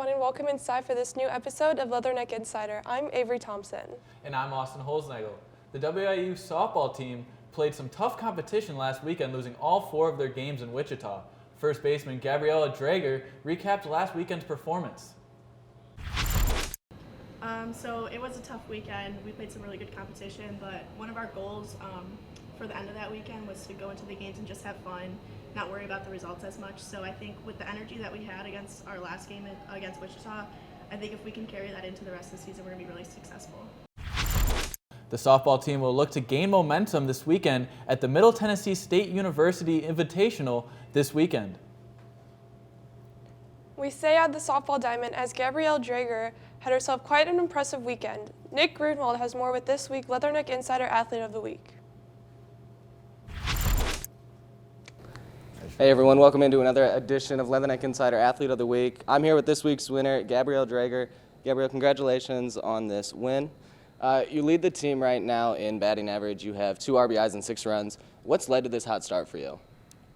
everyone, and welcome inside for this new episode of Leatherneck Insider. I'm Avery Thompson. And I'm Austin Holznagel. The WIU softball team played some tough competition last weekend, losing all 4 of their games in Wichita. First baseman Gabriella Drager recapped last weekend's performance. So it was a tough weekend. We played some really good competition, but one of our goals for the end of that weekend was to go into the games and just have fun, not worry about the results as much. So I think with the energy that we had against our last game against Wichita, I think if we can carry that into the rest of the season, we're going to be really successful. The softball team will look to gain momentum this weekend at the Middle Tennessee State University Invitational this weekend. We stay at the softball diamond as Gabrielle Drager had herself quite an impressive weekend. Nick Grunwald has more with this week's Leatherneck Insider Athlete of the Week. Hey everyone, welcome into another edition of Leatherneck Insider Athlete of the Week. I'm here with this week's winner, Gabrielle Drager. Gabrielle, congratulations on this win. You lead the team right now in batting average. You have 2 RBIs and 6 runs. What's led to this hot start for you?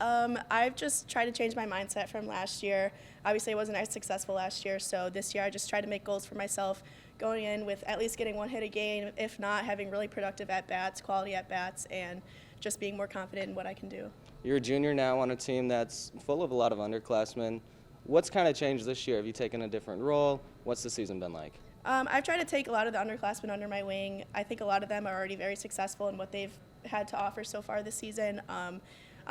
I've just tried to change my mindset from last year. Obviously, I wasn't as successful last year, so this year I just tried to make goals for myself, going in with at least getting 1 hit a game, if not having really productive at-bats, quality at-bats, and just being more confident in what I can do. You're a junior now on a team that's full of a lot of underclassmen. What's kind of changed this year? Have you taken a different role? What's the season been like? I've tried to take a lot of the underclassmen under my wing. I think a lot of them are already very successful in what they've had to offer so far this season. I'm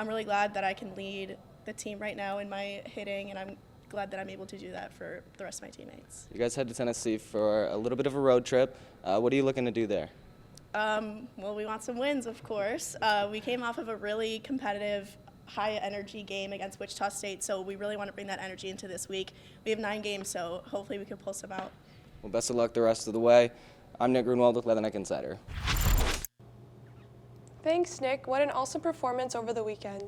really glad that I can lead the team right now in my hitting, and I'm glad that I'm able to do that for the rest of my teammates. You guys head to Tennessee for a little bit of a road trip. What are you looking to do there? Well, we want some wins, of course. We came off of a really competitive, high-energy game against Wichita State, so we really want to bring that energy into this week. We have 9 games, so hopefully we can pull some out. Well, best of luck the rest of the way. I'm Nick Grunwald with Leatherneck Insider. Thanks, Nick. What an awesome performance over the weekend.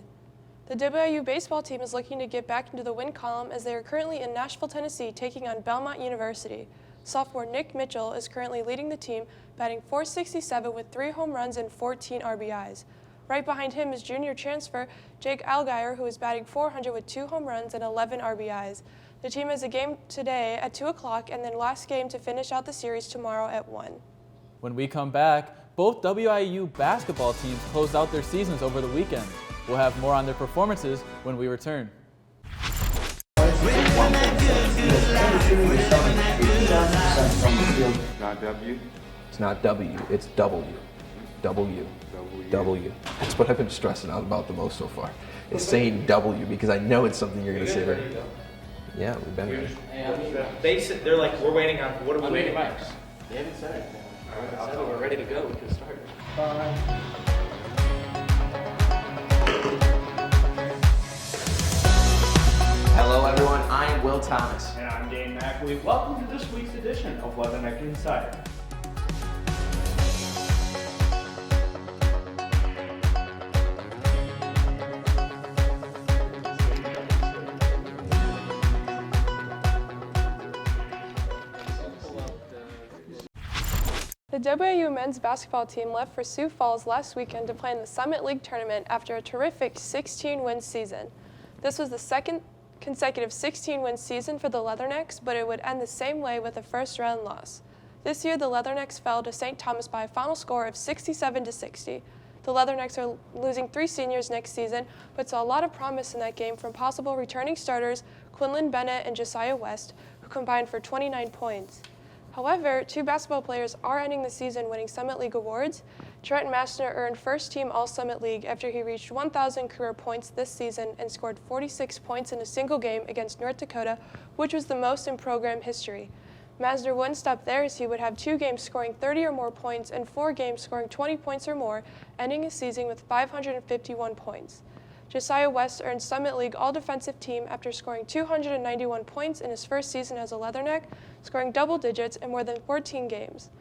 The WIU baseball team is looking to get back into the win column as they are currently in Nashville, Tennessee, taking on Belmont University. Sophomore Nick Mitchell is currently leading the team, batting .467 with 3 home runs and 14 RBIs. Right behind him is junior transfer Jake Allgaier, who is batting .400 with 2 home runs and 11 RBIs. The team has a game today at 2 o'clock and then last game to finish out the series tomorrow at 1. When we come back, both WIU basketball teams closed out their seasons over the weekend. We'll have more on their performances when we return. Not W? It's not W, it's W. W. W. That's what I've been stressing out about the most so far. It's saying W because I know it's something you're going to say right. Yeah, we've been ready. They're like, we're waiting on, what are we waiting on? They haven't said anything. I said we're ready to go. We can start. Hello everyone, I am Will Thomas. And I'm Dane McAlee. Welcome to this week's edition of Leatherneck Insider. The WIU men's basketball team left for Sioux Falls last weekend to play in the Summit League tournament after a terrific 16-win season. This was the second consecutive 16-win season for the Leathernecks, but it would end the same way with a first-round loss. This year, the Leathernecks fell to St. Thomas by a final score of 67-60. The Leathernecks are losing 3 seniors next season, but saw a lot of promise in that game from possible returning starters Quinlan Bennett and Josiah West, who combined for 29 points. However, 2 basketball players are ending the season winning Summit League awards. Trent Mastner earned first-team All-Summit League after he reached 1,000 career points this season and scored 46 points in a single game against North Dakota, which was the most in program history. Mastner wouldn't stop there as he would have 2 games scoring 30 or more points and 4 games scoring 20 points or more, ending his season with 551 points. Josiah West earned Summit League All-Defensive Team after scoring 291 points in his first season as a Leatherneck, scoring double digits in more than 14 games.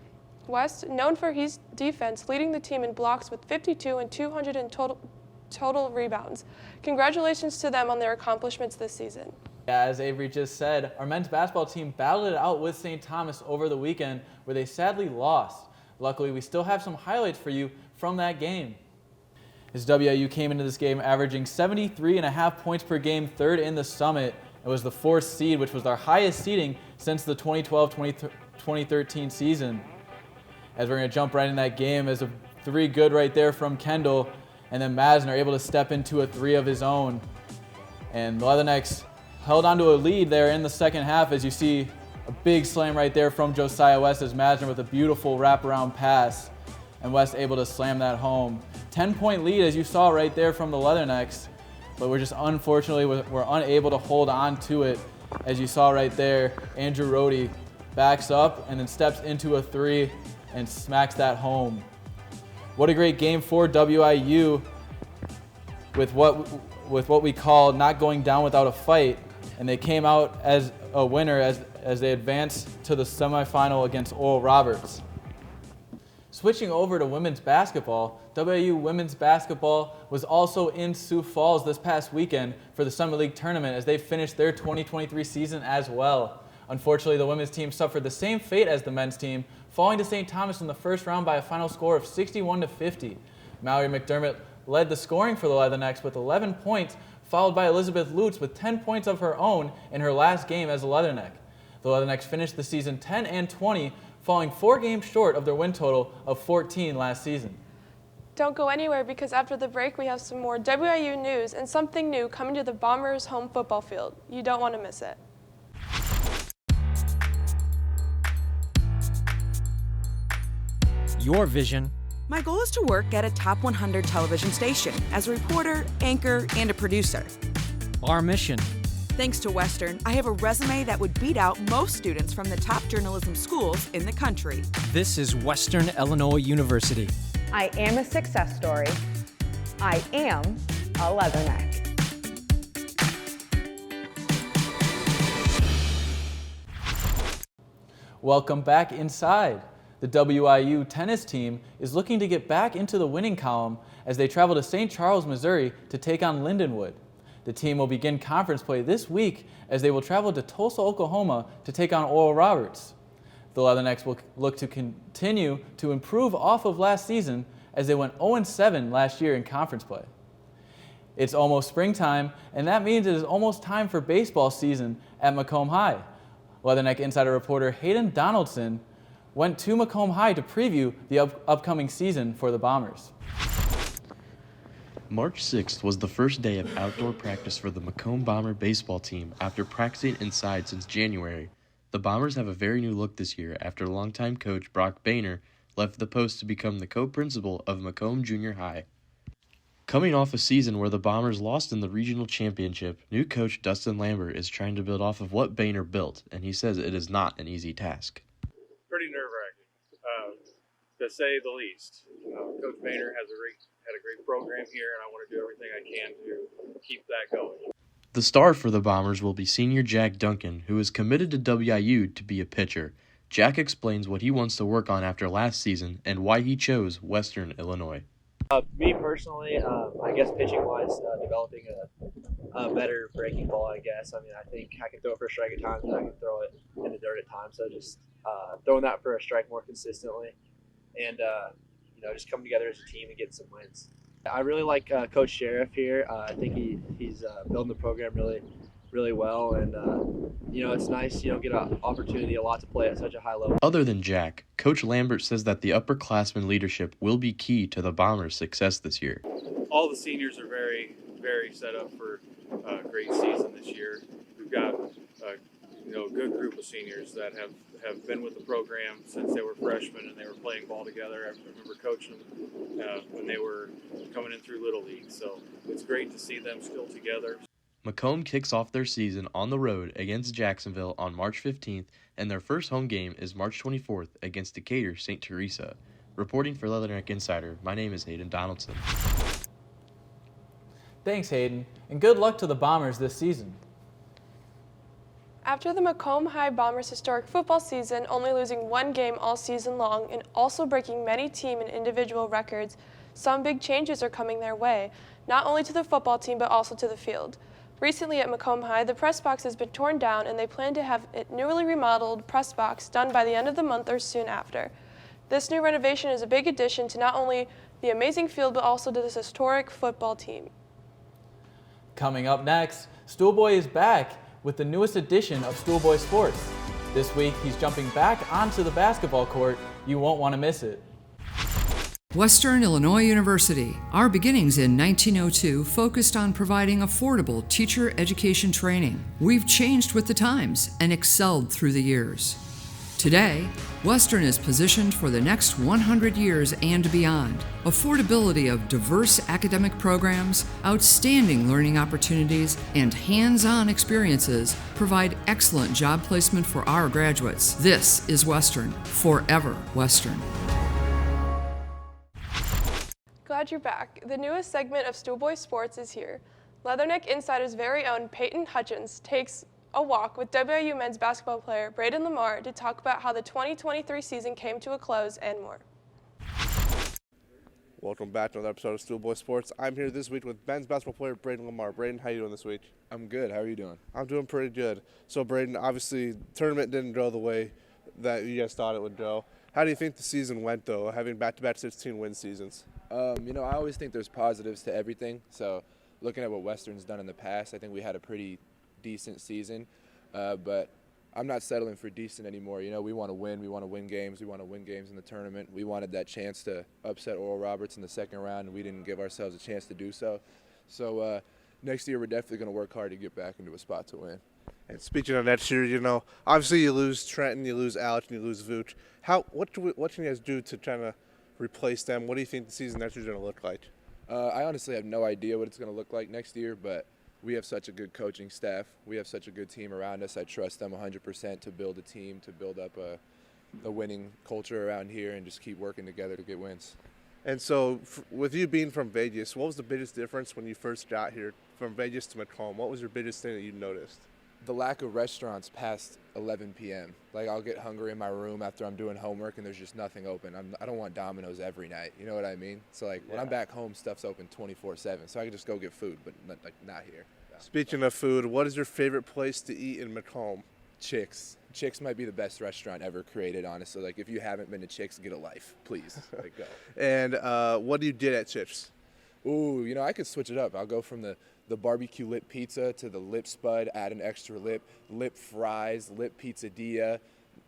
West, known for his defense, leading the team in blocks with 52 and 200 in total rebounds. Congratulations to them on their accomplishments this season. As Avery just said, our men's basketball team battled it out with St. Thomas over the weekend, where they sadly lost. Luckily, we still have some highlights for you from that game. As WIU came into this game averaging 73.5 points per game, 3rd in the Summit. It was the 4th seed, which was our highest seeding since the 2012-2013 season. As we're going to jump right in that game, as a 3 good right there from Kendall, and then Masner able to step into a 3 of his own. And the Leathernecks held onto a lead there in the second half, as you see a big slam right there from Josiah West as Masner with a beautiful wraparound pass, and West able to slam that home. 10-point lead, as you saw right there from the Leathernecks, but we're just unfortunately we're unable to hold on to it. As you saw right there, Andrew Rohde backs up and then steps into a 3 and smacks that home. What a great game for WIU with what we call not going down without a fight, and they came out as a winner as they advanced to the semifinal against Oral Roberts. Switching over to women's basketball, WIU women's basketball was also in Sioux Falls this past weekend for the Summit League tournament as they finished their 2023 season as well. Unfortunately, the women's team suffered the same fate as the men's team, falling to St. Thomas in the first round by a final score of 61-50. Mallory McDermott led the scoring for the Leathernecks with 11 points, followed by Elizabeth Lutz with 10 points of her own in her last game as a Leatherneck. The Leathernecks finished the season 10-20, falling 4 games short of their win total of 14 last season. Don't go anywhere, because after the break we have some more WIU news and something new coming to the Bombers' home football field. You don't want to miss it. Your vision. My goal is to work at a top 100 television station as a reporter, anchor, and a producer. Our mission. Thanks to Western, I have a resume that would beat out most students from the top journalism schools in the country. This is Western Illinois University. I am a success story. I am a Leatherneck. Welcome back inside. The WIU tennis team is looking to get back into the winning column as they travel to St. Charles, Missouri to take on Lindenwood. The team will begin conference play this week as they will travel to Tulsa, Oklahoma to take on Oral Roberts. The Leathernecks will look to continue to improve off of last season as they went 0-7 last year in conference play. It's almost springtime, and that means it is almost time for baseball season at Macomb High. Leatherneck insider reporter Hayden Donaldson went to Macomb High to preview the upcoming season for the Bombers. March 6th was the first day of outdoor practice for the Macomb Bomber baseball team after practicing inside since January. The Bombers have a very new look this year after longtime coach Brock Boehner left the post to become the co-principal of Macomb Junior High. Coming off a season where the Bombers lost in the regional championship, new coach Dustin Lambert is trying to build off of what Boehner built, and he says it is not an easy task. Pretty nerve-wracking, to say the least. Coach Boehner had a great program here, and I want to do everything I can to keep that going. The star for the Bombers will be senior Jack Duncan, who is committed to WIU to be a pitcher. Jack explains what he wants to work on after last season and why he chose Western Illinois. Me personally, I guess pitching-wise, developing a better breaking ball, I guess. I mean, I think I can throw it for a strike at times, and I can throw it in the dirt at times. So just throwing that for a strike more consistently, and just coming together as a team and getting some wins. I really like Coach Sheriff here. I think he's building the program really well, and it's nice, get an opportunity a lot to play at such a high level. Other than Jack, Coach Lambert says that the upperclassmen leadership will be key to the Bombers' success this year. All the seniors are very, very set up for a great season this year. We've got a good group of seniors that have been with the program since they were freshmen and they were playing ball together. I remember coaching them when they were coming in through Little League, so it's great to see them still together. Macomb kicks off their season on the road against Jacksonville on March 15th, and their first home game is March 24th against Decatur St. Teresa. Reporting for Leatherneck Insider, my name is Hayden Donaldson. Thanks, Hayden, and good luck to the Bombers this season. After the Macomb High Bombers' historic football season, only losing 1 game all season long and also breaking many team and individual records, some big changes are coming their way, not only to the football team but also to the field. Recently at Macomb High, the press box has been torn down and they plan to have a newly remodeled press box done by the end of the month or soon after. This new renovation is a big addition to not only the amazing field but also to this historic football team. Coming up next, Stoolboy is back with the newest edition of Schoolboy Sports. This week, he's jumping back onto the basketball court. You won't want to miss it. Western Illinois University. Our beginnings in 1902 focused on providing affordable teacher education training. We've changed with the times and excelled through the years. Today, Western is positioned for the next 100 years and beyond. Affordability of diverse academic programs, outstanding learning opportunities, and hands-on experiences provide excellent job placement for our graduates. This is Western, forever Western. Glad you're back. The newest segment of Schoolboy Sports is here. Leatherneck Insider's very own Peyton Hutchins takes a walk with WIU men's basketball player Braden Lamar to talk about how the 2023 season came to a close and more. Welcome back to another episode of Schoolboy Sports. I'm here this week with men's basketball player Braden Lamar. Braden, how you doing this week? I'm good. How are you doing? I'm doing pretty good. So, Braden, obviously, tournament didn't go the way that you guys thought it would go. How do you think the season went, though, having back-to-back 16-win seasons? I always think there's positives to everything. So, looking at what Western's done in the past, I think we had a pretty decent season, but I'm not settling for decent anymore. We want to win. We want to win games. We want to win games in the tournament. We wanted that chance to upset Oral Roberts in the second round, and we didn't give ourselves a chance to do so. So next year we're definitely going to work hard to get back into a spot to win. And speaking of next year, obviously you lose Trenton, you lose Alex, and you lose Vooch. What can you guys do to try to replace them? What do you think the season next year is going to look like? I honestly have no idea what it's going to look like next year, but we have such a good coaching staff. We have such a good team around us. I trust them 100% to build a team, to build up a winning culture around here and just keep working together to get wins. And so with you being from Vegas, what was the biggest difference when you first got here from Vegas to Macomb? What was your biggest thing that you noticed? The lack of restaurants past 11 p.m. Like, I'll get hungry in my room after I'm doing homework and there's just nothing open. I don't want Domino's every night. You know what I mean? So, when I'm back home, stuff's open 24/7. So I can just go get food, but not here. Speaking of food, what is your favorite place to eat in Macomb? Chick's. Chick's might be the best restaurant ever created, honestly. If you haven't been to Chick's, get a life, please. Go. And what do you get at Chick's? Ooh, I could switch it up. I'll go from the barbecue lip pizza to the lip spud, add an extra lip fries, lip pizzadilla,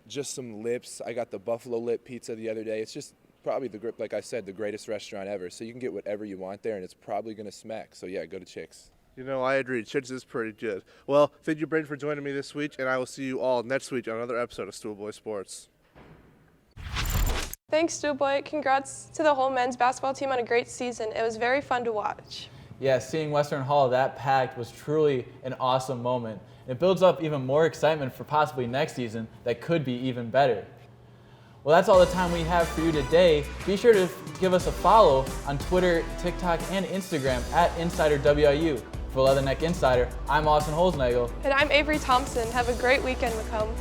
just some lips. I got the buffalo lip pizza the other day. It's just probably like I said, the greatest restaurant ever. So you can get whatever you want there, and it's probably going to smack. So yeah, go to Chick's. I agree. Chick's is pretty good. Well, thank you, Braden, for joining me this week, and I will see you all next week on another episode of Schoolboy Sports. Thanks, Schoolboy. Congrats to the whole men's basketball team on a great season. It was very fun to watch. Yeah, seeing Western Hall that packed was truly an awesome moment. It builds up even more excitement for possibly next season that could be even better. Well, that's all the time we have for you today. Be sure to give us a follow on Twitter, TikTok, and Instagram at InsiderWIU. For Leatherneck Insider, I'm Austin Holznagel. And I'm Avery Thompson. Have a great weekend, Macomb.